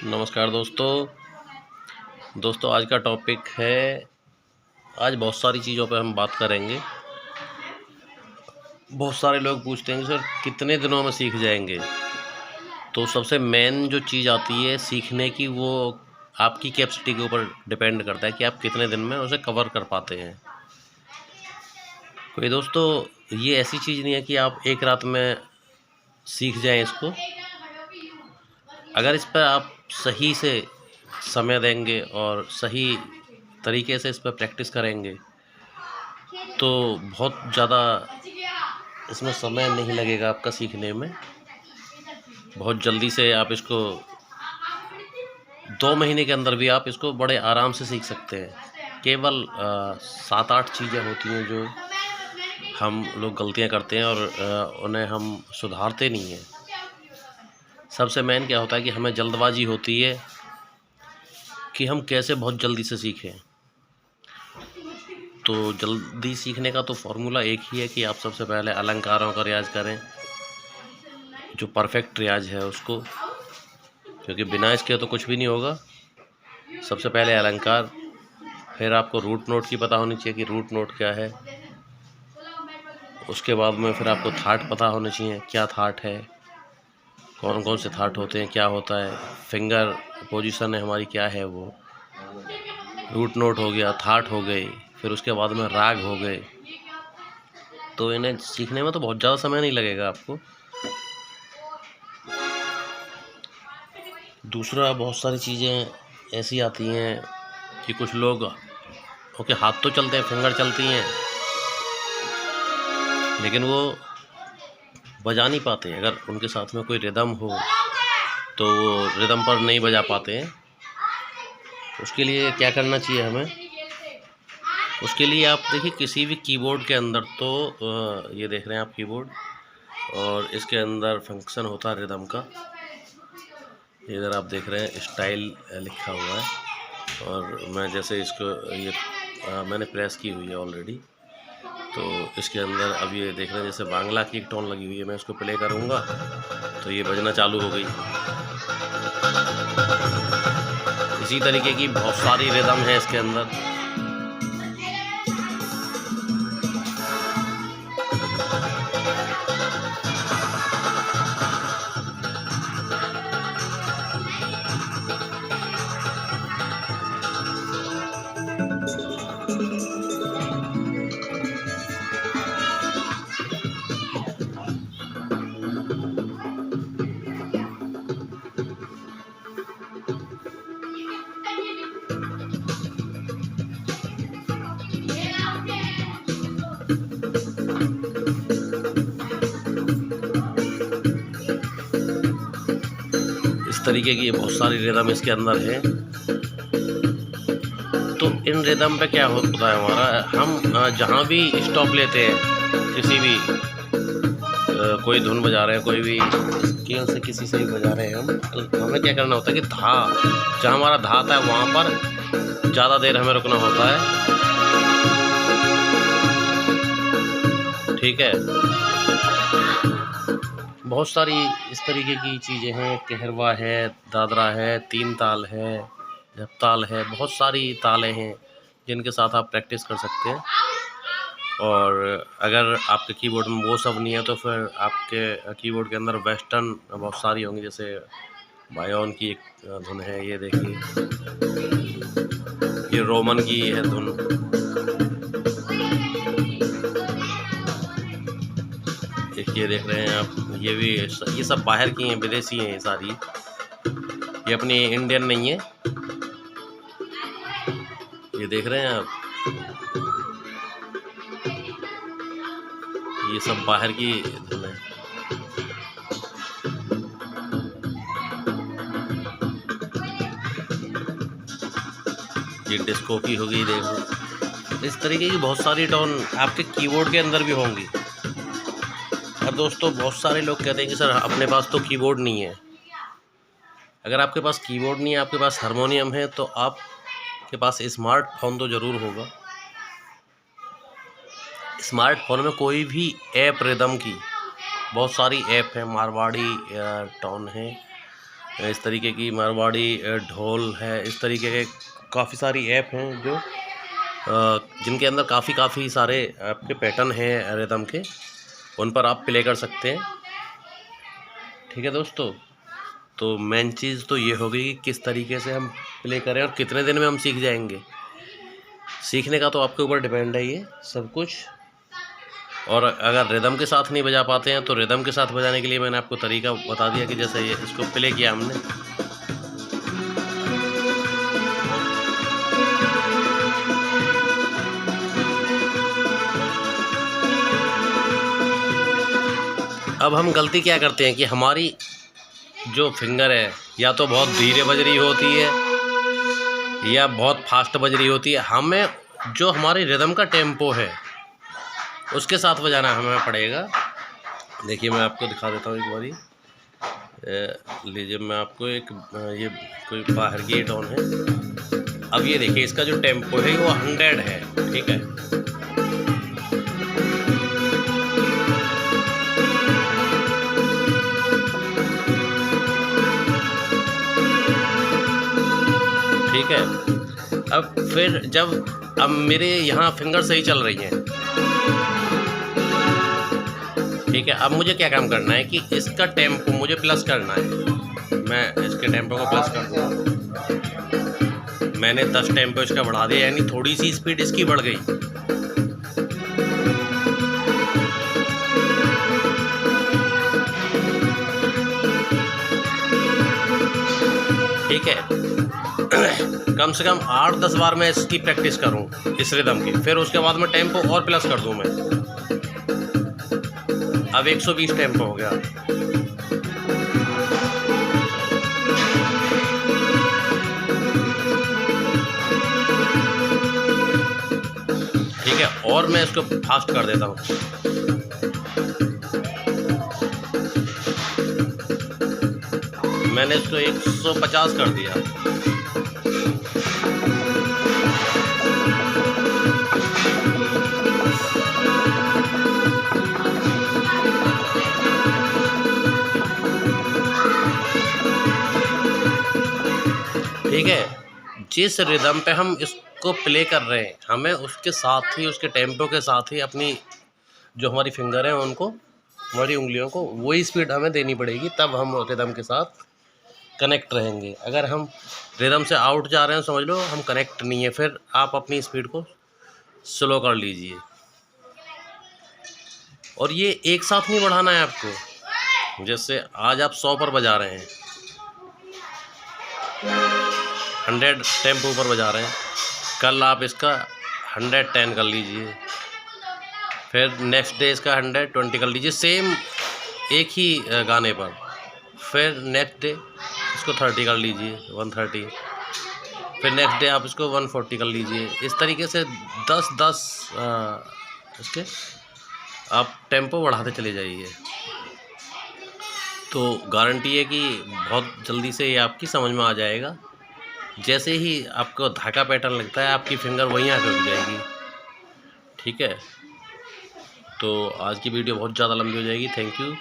नमस्कार दोस्तों आज का टॉपिक है। आज बहुत सारी चीज़ों पे हम बात करेंगे। बहुत सारे लोग पूछते हैं कि सर कितने दिनों में सीख जाएंगे। तो सबसे मेन जो चीज़ आती है सीखने की, वो आपकी कैपेसिटी के ऊपर डिपेंड करता है कि आप कितने दिन में उसे कवर कर पाते हैं। कोई दोस्तों, ये ऐसी चीज़ नहीं है कि आप एक रात में सीख जाएं इसको। अगर इस पर आप सही से समय देंगे और सही तरीके से इस पर प्रैक्टिस करेंगे तो बहुत ज़्यादा इसमें समय नहीं लगेगा आपका सीखने में। बहुत जल्दी से आप इसको 2 महीने के अंदर भी आप इसको बड़े आराम से सीख सकते हैं। केवल 7-8 चीज़ें होती हैं जो हम लोग गलतियां करते हैं और उन्हें हम सुधारते नहीं हैं। सबसे मेन क्या होता है कि हमें जल्दबाजी होती है कि हम कैसे बहुत जल्दी से सीखें। तो जल्दी सीखने का तो फॉर्मूला एक ही है कि आप सबसे पहले अलंकारों का रियाज करें, जो परफेक्ट रियाज है उसको, क्योंकि बिना इसके तो कुछ भी नहीं होगा। सबसे पहले अलंकार, फिर आपको रूट नोट की पता होनी चाहिए कि रूट नोट क्या है। उसके बाद में फिर आपको थाट पता होने चाहिए, क्या थाट है, कौन कौन से थाट होते हैं, क्या होता है, फिंगर पोजीशन है हमारी क्या है वो। रूट नोट हो गया, थाट हो गई, फिर उसके बाद में राग हो गए। तो इन्हें सीखने में तो बहुत ज़्यादा समय नहीं लगेगा आपको। दूसरा, बहुत सारी चीज़ें ऐसी आती हैं कि कुछ लोग ओके हाथ तो चलते हैं, फिंगर चलती हैं, लेकिन वो बजा नहीं पाते। अगर उनके साथ में कोई रिदम हो तो वो रिदम पर नहीं बजा पाते हैं। उसके लिए क्या करना चाहिए हमें? उसके लिए आप देखिए किसी भी कीबोर्ड के अंदर, तो ये देख रहे हैं आप कीबोर्ड, और इसके अंदर फंक्शन होता है रिदम का। इधर आप देख रहे हैं स्टाइल लिखा हुआ है, और मैं जैसे इसको ये मैंने प्रेस की हुई है ऑलरेडी। तो इसके अंदर अब ये देख रहे हैं जैसे बांग्ला की एक टोन लगी हुई है। मैं इसको प्ले करूँगा तो ये बजना चालू हो गई। इसी तरीके की बहुत सारी रिदम है इसके अंदर। इस तरीके की बहुत सारी रिदम इसके अंदर है। तो इन रिदम पे क्या होता है हमारा, हम जहाँ भी स्टॉप लेते हैं, किसी भी कोई धुन बजा रहे हैं, कोई भी स्केल से किसी से भी बजा रहे हैं हमें क्या करना होता है कि जहाँ हमारा धा आता है वहाँ पर ज़्यादा देर हमें रुकना होता है। ठीक है, बहुत सारी इस तरीके की चीज़ें हैं। कहरवा है, दादरा है, तीन ताल है, झपताल है, बहुत सारी तालें हैं जिनके साथ आप प्रैक्टिस कर सकते हैं। और अगर आपके कीबोर्ड में वो सब नहीं है तो फिर आपके कीबोर्ड के अंदर वेस्टर्न बहुत सारी होंगी। जैसे बायोन की एक धुन है, ये देखिए, ये रोमन की है धुन। ये देख रहे हैं आप, ये सब बाहर की हैं, विदेशी हैं ये सारी, ये अपनी इंडियन नहीं है। ये देख रहे हैं आप, ये सब बाहर की धुन है। ये डिस्को की होगी, देखो। इस तरीके की बहुत सारी टोन आपके कीबोर्ड के अंदर भी होंगी। और दोस्तों, बहुत सारे लोग कहते हैं कि सर अपने पास तो कीबोर्ड नहीं है। अगर आपके पास कीबोर्ड नहीं है, आपके पास हारमोनियम है, तो आपके पास स्मार्टफोन तो ज़रूर होगा। स्मार्टफोन में कोई भी ऐप रिदम की, बहुत सारी ऐप है, मारवाड़ी टोन है, इस तरीके की मारवाड़ी ढोल है, इस तरीके के काफ़ी सारी ऐप हैं जो जिनके अंदर काफ़ी सारे आपके पैटर्न हैं रिदम के, उन पर आप प्ले कर सकते हैं। ठीक है दोस्तों, तो मेन चीज़ तो ये होगी कि किस तरीके से हम प्ले करें और कितने दिन में हम सीख जाएंगे। सीखने का तो आपके ऊपर डिपेंड है ये सब कुछ। और अगर रिदम के साथ नहीं बजा पाते हैं तो रिदम के साथ बजाने के लिए मैंने आपको तरीका बता दिया कि जैसे ये इसको प्ले किया हमने, अब हम गलती क्या करते हैं कि हमारी जो फिंगर है या तो बहुत धीरे बज रही होती है या बहुत फास्ट बज रही होती है। हमें जो हमारी रिदम का टेम्पो है उसके साथ बजाना हमें पड़ेगा। देखिए मैं आपको दिखा देता हूँ एक बारी। लीजिए मैं आपको एक ये कोई बाहर की टोन है। अब ये देखिए इसका जो टेम्पो है वो 100 है। ठीक है, ठीक है। अब फिर अब मेरे यहाँ फिंगर सही चल रही हैं, ठीक है। अब मुझे क्या काम करना है कि इसका टेम्पो मुझे प्लस करना है। मैं इसके टेम्पो को प्लस कर दूँगा। मैंने 10 टेम्पो इसका बढ़ा दिया, यानी थोड़ी सी स्पीड इसकी बढ़ गई। ठीक है, कम से कम 8-10 बार मैं इसकी प्रैक्टिस करूं इस रिदम की, फिर उसके बाद में टेम्पो और प्लस कर दूं मैं। अब 120 टेम्पो हो गया। ठीक है, और मैं इसको फास्ट कर देता हूं। मैंने इसको 150 कर दिया। ठीक है, जिस रिदम पे हम इसको प्ले कर रहे हैं हमें उसके साथ ही, उसके टेम्पो के साथ ही अपनी जो हमारी फिंगर हैं उनको, हमारी उंगलियों को वही स्पीड हमें देनी पड़ेगी, तब हम रिदम के साथ कनेक्ट रहेंगे। अगर हम रिदम से आउट जा रहे हैं समझ लो हम कनेक्ट नहीं है, फिर आप अपनी स्पीड को स्लो कर लीजिए। और ये एक साथ नहीं बढ़ाना है आपको। जैसे आज आप 100 पर बजा रहे हैं, 100 टेम्पो पर बजा रहे हैं, कल आप इसका 110 कर लीजिए, फिर नेक्स्ट डे इसका 120 कर लीजिए, सेम एक ही गाने पर। फिर नेक्स्ट डे इसको 30 कर लीजिए, 130। फिर नेक्स्ट डे आप इसको 140 कर लीजिए। इस तरीके से 10-10 इसके आप टेम्पो बढ़ाते चले जाइए, तो गारंटी है कि बहुत जल्दी से ये आपकी समझ में आ जाएगा। जैसे ही आपको धागा पैटर्न लगता है आपकी फिंगर वहीं आकर रुक जाएगी। ठीक है, तो आज की वीडियो बहुत ज़्यादा लंबी हो जाएगी। Thank you.